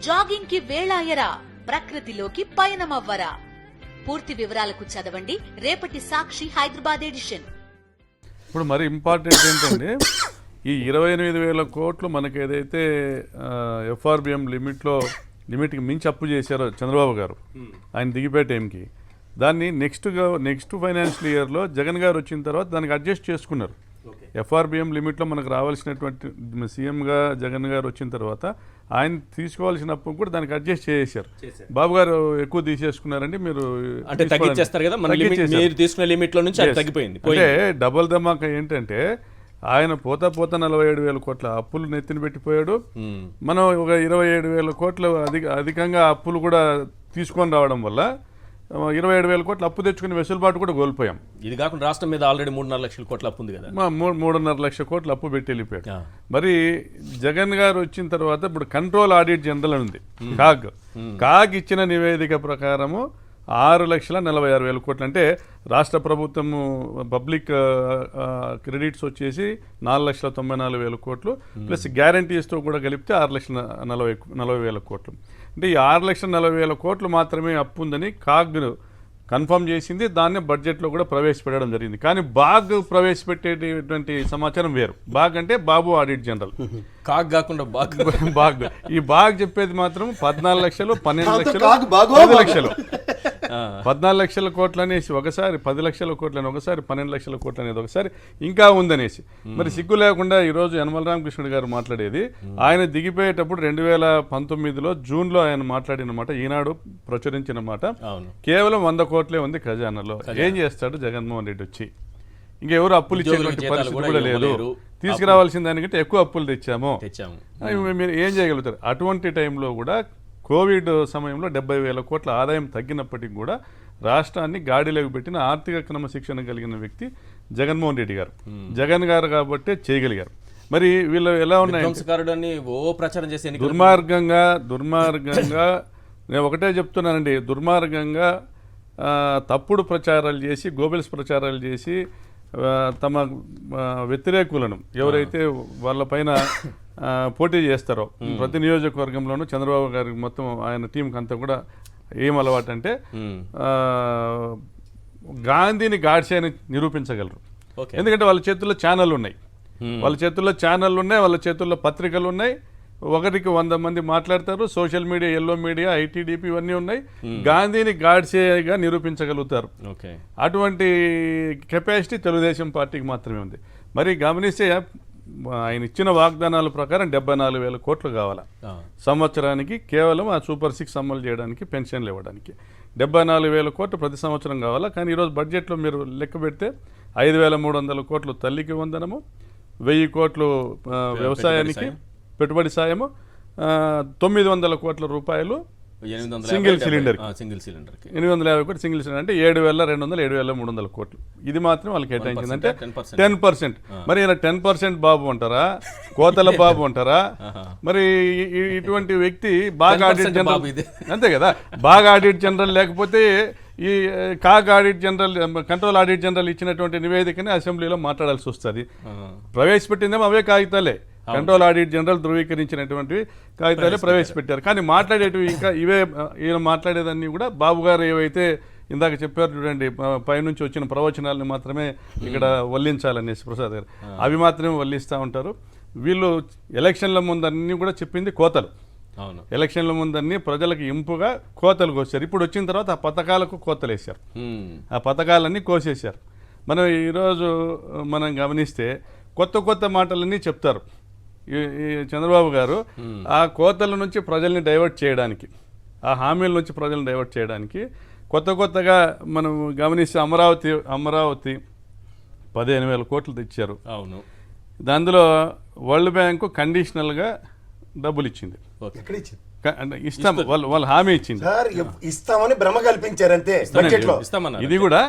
Jogging కి వేళాయరా, ప్రకృతిలోకి పయనమవ్వరా? పూర్తి వివరాలకు చదవండి రేపటి సాక్షి హైదరాబాద్ ఎడిషన్. ఇప్పుడు మరి ఇంపార్టెంట్ ఏంటంటే ఈ 28,000 కోట్లు మనకి ఏదైతే ఎఫ్ఆర్బిఎం లిమిట్కి మించి అప్పు చేశారో చంద్రబాబు గారు ఆయన దిగిపోయే టైంకి, దాన్ని నెక్స్ట్ ఫైనాన్షియల్ ఇయర్లో జగన్ గారు వచ్చిన తర్వాత దానికి అడ్జస్ట్ చేసుకున్నారు. ఎఫ్ఆర్బిఎం లిమిట్లో మనకు రావాల్సినటువంటి సీఎంగా జగన్ గారు వచ్చిన తర్వాత ఆయన తీసుకోవాల్సిన అప్పు కూడా దానికి అడ్జస్ట్ చేశారు. బాబు గారు ఎక్కువ తీసేసుకున్నారండి, మీరు అంటే తగ్గించేస్తారు కదా, మీరు తీసుకునే లిమిట్ లో నుంచి తగ్గిపోయింది. అంటే డబల్ ధమాకా ఏంటంటే ఆయన పోతా 47,000 కోట్ల అప్పులు నెత్తిన పెట్టిపోయాడు. మనం ఒక 27,000 కోట్ల అధికంగా అప్పులు కూడా తీసుకొని రావడం వల్ల 27,000 కోట్ల అప్పు తెచ్చుకునే వెసులుబాటు కూడా కోల్పోయాం. ఇది కాకుండా రాష్ట్రం మీద ఆల్రెడీ 3.5 లక్షల కోట్ల అప్పు ఉంది కదా, 3.5 లక్షల కోట్ల అప్పు పెట్టి వెళ్ళిపోయాడు. మరి జగన్ గారు వచ్చిన తర్వాత ఇప్పుడు కంట్రోల్ ఆడిట్ జనరల్ అని ఉంది, కాగ్ ఇచ్చిన నివేదిక ప్రకారము 6,46,000 కోట్లు, అంటే రాష్ట్ర ప్రభుత్వము పబ్లిక్ క్రెడిట్స్ వచ్చేసి 4,94,000 కోట్లు ప్లస్ గ్యారంటీస్తో కూడా కలిపితే 6,40,000 కోట్లు. అంటే ఈ 6,40,000 కోట్లు మాత్రమే అప్పు ఉందని కాగ్ కన్ఫర్మ్ చేసింది. దాన్ని బడ్జెట్లో కూడా ప్రవేశపెట్టడం జరిగింది. కానీ బాగ్ ప్రవేశపెట్టేటువంటి సమాచారం వేరు. బాగ్ అంటే బాబు ఆడిట్ జనరల్, కాగ్ కాకుండా బాగ్. ఈ బాగ్ చెప్పేది మాత్రం 14 లక్షలు, 12 లక్షలు, 10 లక్షలు, 14 లక్షల కోట్లు అనేసి ఒకసారి, 10 లక్షల కోట్లు అని ఒకసారి, 12 లక్షల కోట్లు అనేది ఒకసారి, ఇంకా ఉందనేసి. మరి సిగ్గు లేకుండా ఈరోజు యనమల రామకృష్ణుడు గారు మాట్లాడేది, ఆయన దిగిపోయేటప్పుడు 2019లో జూన్లో ఆయన మాట్లాడిన మాట, ఈనాడు ప్రచురించిన మాట, కేవలం 100 కోట్లే ఉంది ఖజానాలో. ఏం చేస్తాడు జగన్మోహన్ రెడ్డి వచ్చి? ఇంకెవరు అప్పులు ఇచ్చేటువంటి పరిస్థితి కూడా లేదు. తీసుకురావాల్సిన దానికంటే ఎక్కువ అప్పులు తెచ్చాము. మీరు ఏం చేయగలుగుతారు? అటువంటి టైంలో కూడా కోవిడ్ సమయంలో 70,000 కోట్ల ఆదాయం తగ్గినప్పటికీ కూడా రాష్ట్రాన్ని గాడిలోకి పెట్టిన ఆర్థిక క్రమశిక్షణ కలిగిన వ్యక్తి జగన్మోహన్ రెడ్డి గారు. జగన్ గారు కాబట్టే చేయగలిగారు. మరి వీళ్ళు ఎలా ఉన్నాయి? దుర్మార్గంగా నేను ఒకటే చెప్తున్నానండి, దుర్మార్గంగా తప్పుడు ప్రచారాలు చేసి, గోబెల్స్ ప్రచారాలు చేసి తమ వ్యతిరేకులను ఎవరైతే వాళ్ళ పైన పోటీ చేస్తారో ప్రతి నియోజకవర్గంలోనూ చంద్రబాబు గారికి మొత్తం ఆయన టీంకి అంతా కూడా ఏం అలవాటు అంటే గాంధీని గాడ్సే అని నిరూపించగలరు. ఎందుకంటే వాళ్ళ చేతుల్లో ఛానళ్ళు ఉన్నాయి, వాళ్ళ చేతుల్లో పత్రికలు ఉన్నాయి, ఒకరికి 100 మంది మాట్లాడతారు, social media, yellow media, ITDP ఇవన్నీ ఉన్నాయి. గాంధీని గాడ్సేగా నిరూపించగలుగుతారు. అటువంటి కెపాసిటీ తెలుగుదేశం పార్టీకి మాత్రమే ఉంది. మరి గమనిస్తే ఆయన ఇచ్చిన వాగ్దానాల ప్రకారం 74,000 కోట్లు కావాలా సంవత్సరానికి, కేవలం ఆ సూపర్ 6 అమలు చేయడానికి, పెన్షన్లు ఇవ్వడానికి 74,000 కోట్లు ప్రతి సంవత్సరం కావాలా. కానీ ఈరోజు బడ్జెట్లో మీరు లెక్క పెడితే 5,300 కోట్లు తల్లికి వందనము, 1,000 కోట్లు వ్యవసాయానికి పెట్టుబడి సాయము, 900 కోట్ల రూపాయలు సింగిల్ సిలిండర్, 850 కోట్లు సింగిల్ సిలిండర్, అంటే 7,200, 7,300 కోట్లు. ఇది మాత్రం వాళ్ళకి కేటాయించింది, అంటే 10%. మరి ఈయన 10% బాబు అంటారా, కోతల బాబు అంటారా? మరి ఇటువంటి వ్యక్తి బాగా ఆడిట్ జనరల్, అంతే కదా, బాగా ఆడిట్ జనరల్ లేకపోతే ఈ CAG audit general, control audit general ఇచ్చినటువంటి నివేదికని అసెంబ్లీలో మాట్లాడాల్సి వస్తుంది. ప్రవేశపెట్టిందేమో అవే కాగితాలే, కంట్రోల్ ఆడిట్ జనరల్ ధృవీకరించినటువంటి కాగితాలే ప్రవేశపెట్టారు. కానీ మాట్లాడేటివి ఇంకా ఇవే. ఈయన మాట్లాడేదాన్ని కూడా బాబు గారు ఏవైతే ఇందాక చెప్పారు చూడండి, పైనుంచి వచ్చిన ప్రవచనాలను మాత్రమే ఇక్కడ వల్లించాలనేసి ప్రసాద్ గారు, అవి మాత్రమే వల్లిస్తూ ఉంటారు. వీళ్ళు ఎలక్షన్ల ముందు అన్నీ కూడా చెప్పింది కోతలు, ఎలక్షన్ల ముందన్నీ ప్రజలకు ఇంపుగా కోతలు కోసారు. ఇప్పుడు వచ్చిన తర్వాత ఆ పథకాలకు కోతలు వేశారు, ఆ పథకాలన్నీ కోసేశారు. మనం ఈరోజు గమనిస్తే కొత్త మాటలన్నీ చెప్తారు ఈ చంద్రబాబు గారు. ఆ కోతల నుంచి ప్రజల్ని డైవర్ట్ చేయడానికి, ఆ హామీల నుంచి ప్రజల్ని డైవర్ట్ చేయడానికి కొత్తగా మనం గమనిస్తే అమరావతి 15,000 కోట్లు తెచ్చారు. అవును, దానిలో వరల్డ్ బ్యాంకు కండిషనల్గా డబ్బులు ఇచ్చింది. ఇస్తాం, వాళ్ళు హామీ ఇచ్చింది, ఇస్తామని భ్రమ కల్పించారు అంతే. ఇది కూడా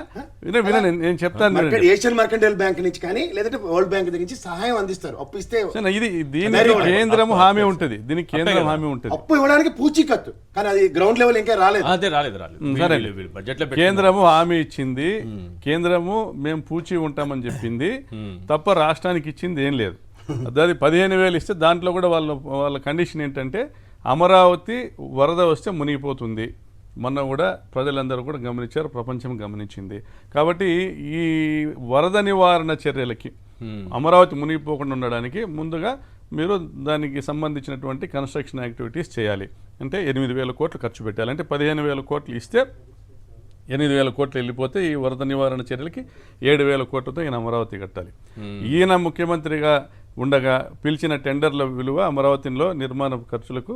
నేను చెప్తాను, ఏషియన్ మర్కంటైల్ బ్యాంక్ నుంచి కానీ లేదంటే వరల్డ్ బ్యాంక్ నుంచి సహాయం అందిస్తారు, అప్పు ఇస్తే. ఇది దీనికి కేంద్రం హామీ ఉంటుంది, దీనికి కేంద్రం హామీ ఉంటుంది, అప్పు ఇవ్వడానికి పూచీకత్తు, కానీ అది గ్రౌండ్ లెవెల్ ఇంకా రాలేదు. సరే, కేంద్రము హామీ ఇచ్చింది, కేంద్రము మేము పూచి ఉంటామని చెప్పింది తప్ప రాష్ట్రానికి ఇచ్చింది ఏం లేదు. అది 15,000 ఇస్తే దాంట్లో కూడా వాళ్ళ కండిషన్ ఏంటంటే అమరావతి వరద వస్తే మునిగిపోతుంది. మొన్న కూడా ప్రజలందరూ కూడా గమనించారు, ప్రపంచం గమనించింది. కాబట్టి ఈ వరద నివారణ చర్యలకి అమరావతి మునిగిపోకుండా ఉండడానికి ముందుగా మీరు దానికి సంబంధించినటువంటి కన్స్ట్రక్షన్ యాక్టివిటీస్ చేయాలి. అంటే 8,000 కోట్లు ఖర్చు పెట్టాలి. అంటే 15,000 కోట్లు ఇస్తే 8,000 కోట్లు వెళ్ళిపోతే ఈ వరద నివారణ చర్యలకి 7,000 కోట్లతో ఈయన అమరావతి కట్టాలి. ఈయన ముఖ్యమంత్రిగా ఉండగా పిలిచిన టెండర్ల విలువ అమరావతిలో నిర్మాణ ఖర్చులకు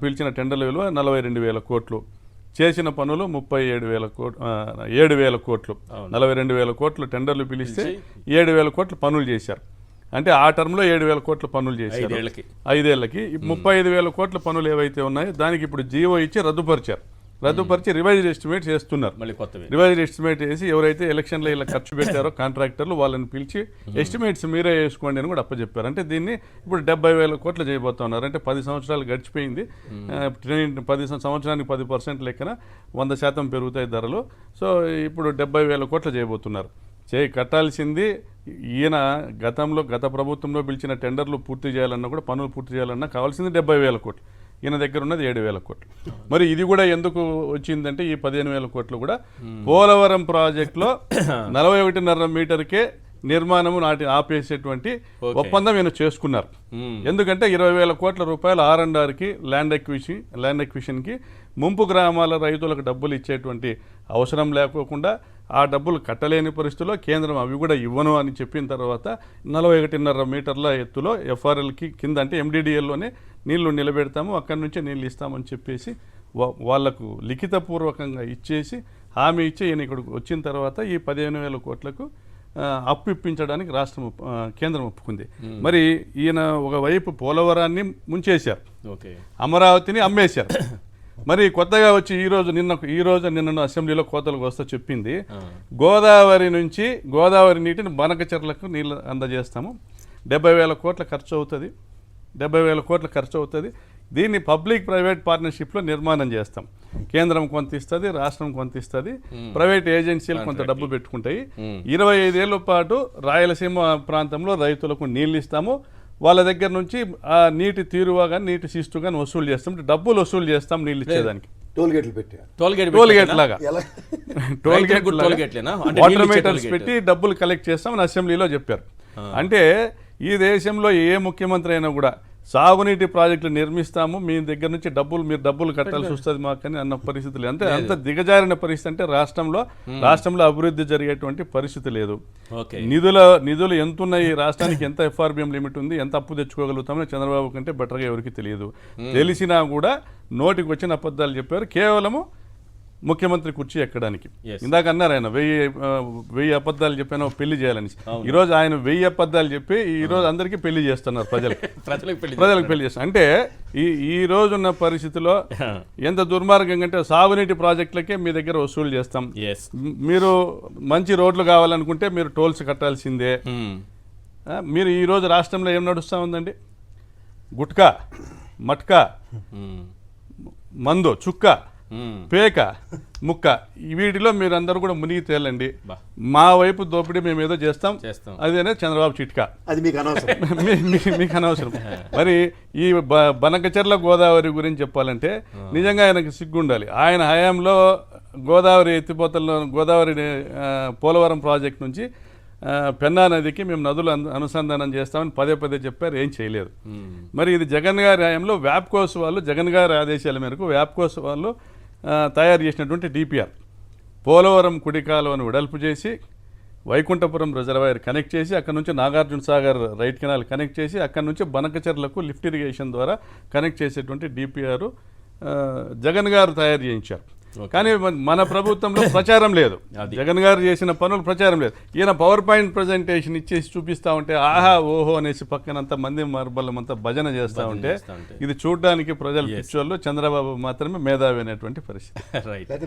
పిలిచిన టెండర్ల విలువ 42,000 కోట్లు. చేసిన పనులు 37,000 కోట్లు, 7,000 కోట్లు. 42,000 కోట్లు టెండర్లు పిలిస్తే 7,000 కోట్లు పనులు చేశారు. అంటే ఆ టర్మ్లో 7,000 కోట్ల పనులు చేశారు 5 ఏళ్లకి. 35,000 కోట్ల పనులు ఏవైతే ఉన్నాయో దానికి ఇప్పుడు జీవో ఇచ్చి రద్దుపరిచి రివైజ్డ్ ఎస్టిమేట్ చేస్తున్నారు. రివైజ్డ్ ఎస్టిమేట్ వేసి ఎవరైతే ఎలక్షన్లో ఇలా ఖర్చు పెట్టారో కాంట్రాక్టర్లు వాళ్ళని పిలిచి ఎస్టిమేట్స్ మీరే వేసుకోండి అని కూడా అప్పచెప్పారు. అంటే దీన్ని ఇప్పుడు 70,000 కోట్లు చేయబోతున్నారు. అంటే 10 సంవత్సరాలు గడిచిపోయింది. 10 సంవత్సరానికి 10% లెక్కన 100% పెరుగుతాయి ధరలు. సో ఇప్పుడు 70,000 కోట్లు చేయబోతున్నారు. కట్టాల్సింది ఈయన గత ప్రభుత్వంలో పిలిచిన టెండర్లు పూర్తి చేయాలన్నా కూడా పనులు పూర్తి చేయాలన్నా కావాల్సింది 70,000 కోట్లు. ఈయన దగ్గర ఉన్నది 7,000 కోట్లు. మరి ఇది కూడా ఎందుకు వచ్చిందంటే ఈ 15,000 కోట్లు కూడా పోలవరం ప్రాజెక్టులో 41.5 మీటర్కే నిర్మాణము ఆపేసేటువంటి ఒప్పందం ఈయన చేసుకున్నారు. ఎందుకంటే 20,000 కోట్ల రూపాయలు R&Rకి ల్యాండ్ ఎక్విషన్కి ముంపు గ్రామాల రైతులకు డబ్బులు ఇచ్చేటువంటి అవసరం లేకోకుండా ఆ డబ్బులు కట్టలేని పరిస్థితుల్లో కేంద్రం అవి కూడా ఇవ్వను అని చెప్పిన తర్వాత 41.5 మీటర్ల ఎత్తులో FRLకి కింద అంటే MDDLలోనే నీళ్లు నిలబెడతాము, అక్కడి నుంచే నీళ్ళు ఇస్తామని చెప్పేసి వాళ్లకు లిఖితపూర్వకంగా ఇచ్చేసి హామీ ఇచ్చి ఈయన ఇక్కడికి వచ్చిన తర్వాత ఈ 15,000 కోట్లకు అప్పు ఇప్పించడానికి కేంద్రం ఒప్పుకుంది. మరి ఈయన ఒకవైపు పోలవరాన్ని ముంచేశారు, అమరావతిని అమ్మేశారు. మరి కొత్తగా వచ్చి నిన్న అసెంబ్లీలో కోతలకు వస్తా చెప్పింది గోదావరి నీటిని బనకచెర్లకు నీళ్ళు అందజేస్తాము, 70,000 కోట్ల ఖర్చు అవుతుంది. 70,000 కోట్ల ఖర్చు అవుతుంది. దీన్ని పబ్లిక్ ప్రైవేట్ పార్ట్నర్షిప్లో నిర్మాణం చేస్తాం. కేంద్రం కొంత ఇస్తుంది, రాష్ట్రం కొంత ఇస్తుంది, ప్రైవేట్ ఏజెన్సీలు కొంత డబ్బు పెట్టుకుంటాయి. 25 ఏళ్ల పాటు రాయలసీమ ప్రాంతంలో రైతులకు నీళ్ళు ఇస్తాము. వాళ్ళ దగ్గర నుంచి ఆ నీటి తీరువా కానీ నీటి శిస్తు కానీ వసూలు చేస్తాం, డబ్బులు వసూలు చేస్తాం నీళ్ళు ఇచ్చేదానికి. టోల్గేట్ లాగా వాటర్ మీటర్స్ పెట్టి డబ్బులు కలెక్ట్ చేస్తామని అసెంబ్లీలో చెప్పారు. అంటే ఈ దేశంలో ఏ ముఖ్యమంత్రి అయినా కూడా సాగునీటి ప్రాజెక్టులు నిర్మిస్తాము, మీ దగ్గర నుంచి మీరు డబ్బులు కట్టాల్సి వస్తుంది మాకని అన్న పరిస్థితి అంటే అంత దిగజారిన పరిస్థితి. అంటే రాష్ట్రంలో అభివృద్ధి జరిగేటువంటి పరిస్థితి లేదు. నిధులు ఎంత ఉన్నాయి, రాష్ట్రానికి ఎంత FRBM లిమిట్ ఉంది, ఎంత అప్పు తెచ్చుకోగలుగుతామని చంద్రబాబు కంటే బెటర్గా ఎవరికి తెలియదు. తెలిసినా కూడా నోటికి వచ్చిన అబద్ధాలు చెప్పారు కేవలము ముఖ్యమంత్రి కుర్చీ ఎక్కడానికి. ఇందాక అన్నారు ఆయన 1000 అబద్ధాలు చెప్పాను పెళ్లి చేయాలని. ఈరోజు ఆయన 1000 అబద్ధాలు చెప్పి ఈరోజు అందరికీ పెళ్లి చేస్తున్నారు, ప్రజలకు పెళ్లి చేస్తున్నారు. అంటే ఈ రోజున్న పరిస్థితిలో ఎంత దుర్మార్గం అంటే సాగునీటి ప్రాజెక్టులకే మీ దగ్గర వసూలు చేస్తాం. మీరు మంచి రోడ్లు కావాలనుకుంటే మీరు టోల్స్ కట్టాల్సిందే. మీరు ఈరోజు రాష్ట్రంలో ఏం నడుస్తూ ఉందండి? గుట్కా, మట్కా, మందు, చుక్క, పేక, ముక్క, వీటిలో మీరు అందరూ కూడా మునిగి తేలండి. మా వైపు దోపిడీ మేము ఏదో చేస్తాం, అదేనే చంద్రబాబు చిట్కా, అది మీకు అనవసరం. మరి ఈ బనకచెర్ల గోదావరి గురించి చెప్పాలంటే నిజంగా ఆయనకు సిగ్గుండాలి. ఆయన హయాంలో గోదావరి పోలవరం ప్రాజెక్ట్ నుంచి పెన్నా నదికి మేము నదులు అనుసంధానం చేస్తామని పదే చెప్పారు, ఏం చేయలేదు. మరి ఇది జగన్ గారి హయాంలో జగన్ గారి ఆదేశాల మేరకు వ్యాప్కోస్ వాళ్ళు తయారు చేసినటువంటి DPR పోలవరం కుడి కాలువను వెడల్పు చేసి వైకుంఠపురం రిజర్వాయర్ కనెక్ట్ చేసి అక్కడ నుంచి Nagarjuna Sagar right canal connect చేసి అక్కడ నుంచి బనకచెర్లకు లిఫ్ట్ ఇరిగేషన్ ద్వారా కనెక్ట్ చేసేటువంటి DPR జగన్ గారు తయారు చేయించారు. కానీ మన ప్రభుత్వంలో ప్రచారం లేదు, జగన్ గారు చేసిన పనులు ప్రచారం లేదు. ఈయన పవర్ పాయింట్ ప్రజెంటేషన్ ఇచ్చేసి చూపిస్తా ఉంటే ఆహా ఓహో అనేసి పక్కనంతా మంది మార్బల్లంతా భజన చేస్తూ ఉంటే ఇది చూడడానికి ప్రజలు పిచ్చోళ్ళు, చంద్రబాబు మాత్రమే మేధావి అనేటువంటి పరిస్థితి.